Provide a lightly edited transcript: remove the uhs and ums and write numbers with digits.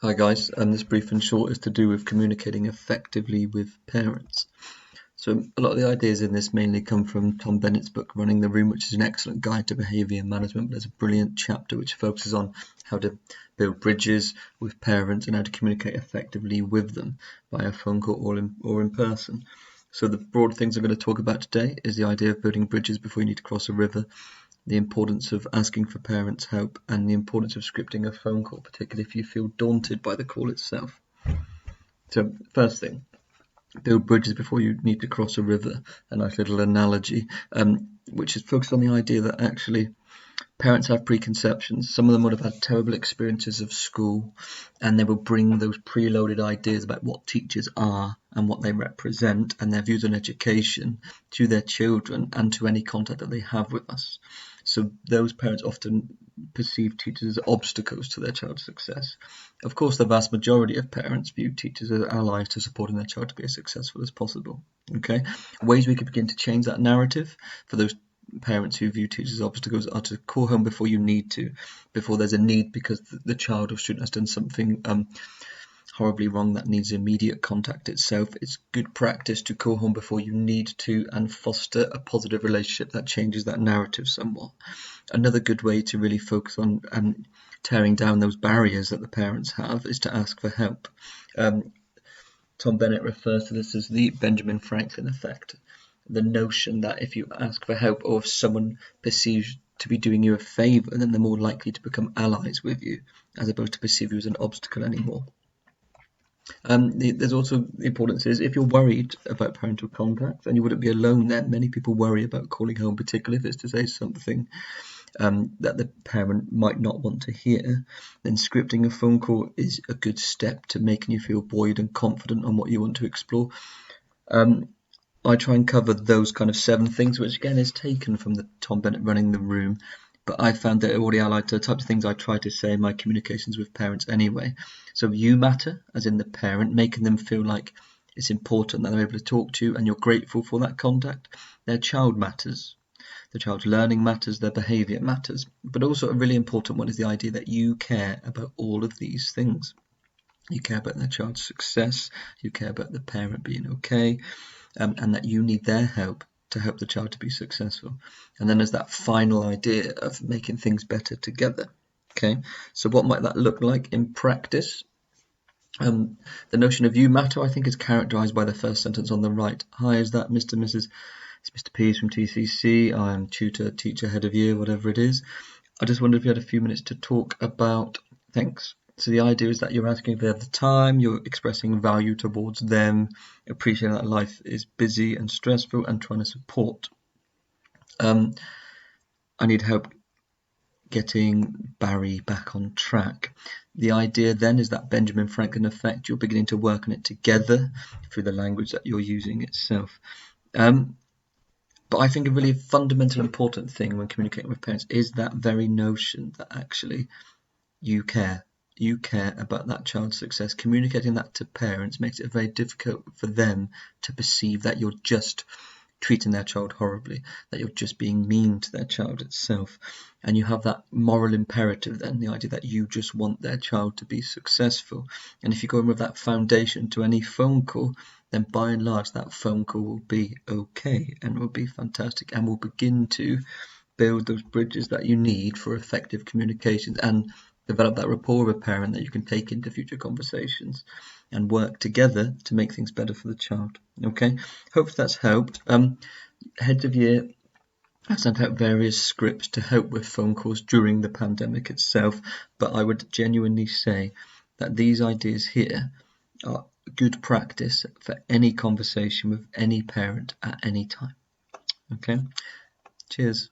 Hi guys, this brief and short is to do with communicating effectively with parents. So a lot of the ideas in this mainly come from Tom Bennett's book Running the Room, which is an excellent guide to behaviour management. But there's a brilliant chapter which focuses on how to build bridges with parents and how to communicate effectively with them via phone call or in person. So the broad things I'm going to talk about today is the idea of building bridges before you need to cross a river, the importance of asking for parents' help, and the importance of scripting a phone call, particularly if you feel daunted by the call itself. So first thing, build bridges before you need to cross a river. A nice little analogy, which is focused on the idea that actually parents have preconceptions. Some of them would have had terrible experiences of school, and they will bring those preloaded ideas about what teachers are and what they represent and their views on education to their children and to any contact that they have with us. So those parents often perceive teachers as obstacles to their child's success. Of course, the vast majority of parents view teachers as allies to supporting their child to be as successful as possible. Okay, ways we could begin to change that narrative for those parents who view teachers as obstacles are to call home before you need to, before there's a need because the child or student has done something horribly wrong that needs immediate contact itself. It's good practice to call home before you need to and foster a positive relationship that changes that narrative somewhat. Another good way to really focus on tearing down those barriers that the parents have is to ask for help. Tom Bennett refers to this as the Benjamin Franklin effect. The notion that if you ask for help or if someone perceives to be doing you a favour, then they're more likely to become allies with you as opposed to perceive you as an obstacle anymore. There's also the importance is if you're worried about parental contact, and you wouldn't be alone then. Many people worry about calling home, particularly if it's to say something that the parent might not want to hear. Then scripting a phone call is a good step to making you feel buoyed and confident on what you want to explore. I try and cover those kind of 7 things, which again is taken from the Tom Bennett Running the Room, but I found that it already allied to the types of things I try to say in my communications with parents anyway. So you matter, as in the parent, making them feel like it's important that they're able to talk to you and you're grateful for that contact. Their child matters. The child's learning matters, their behaviour matters. But also a really important one is the idea that you care about all of these things. You care about their child's success, you care about the parent being okay, and that you need their help to help the child to be successful. And then there's that final idea of making things better together. Okay, so what might that look like in practice? The notion of you matter, I think, is characterised by the first sentence on the right. Hi, is that Mr. Mrs. It's Mr. P from TCC. I'm tutor, teacher, head of year, whatever it is. I just wondered if you had a few minutes to talk about. Thanks. So the idea is that you're asking if they have the time, you're expressing value towards them, appreciating that life is busy and stressful, and trying to support. I need help getting Barry back on track. The idea then is that Benjamin Franklin effect. You're beginning to work on it together through the language that you're using itself. But I think a really fundamental important thing when communicating with parents is that very notion that actually you care. You care about that child's success. Communicating that to parents makes it very difficult for them to perceive that you're just treating their child horribly, that you're just being mean to their child itself. And you have that moral imperative then, the idea that you just want their child to be successful. And if you go in with that foundation to any phone call, then by and large that phone call will be okay and will be fantastic and will begin to build those bridges that you need for effective communications and develop that rapport with a parent that you can take into future conversations and work together to make things better for the child. Okay, hope that's helped. Heads of year have sent out various scripts to help with phone calls during the pandemic itself, but I would genuinely say that these ideas here are good practice for any conversation with any parent at any time. Okay, cheers.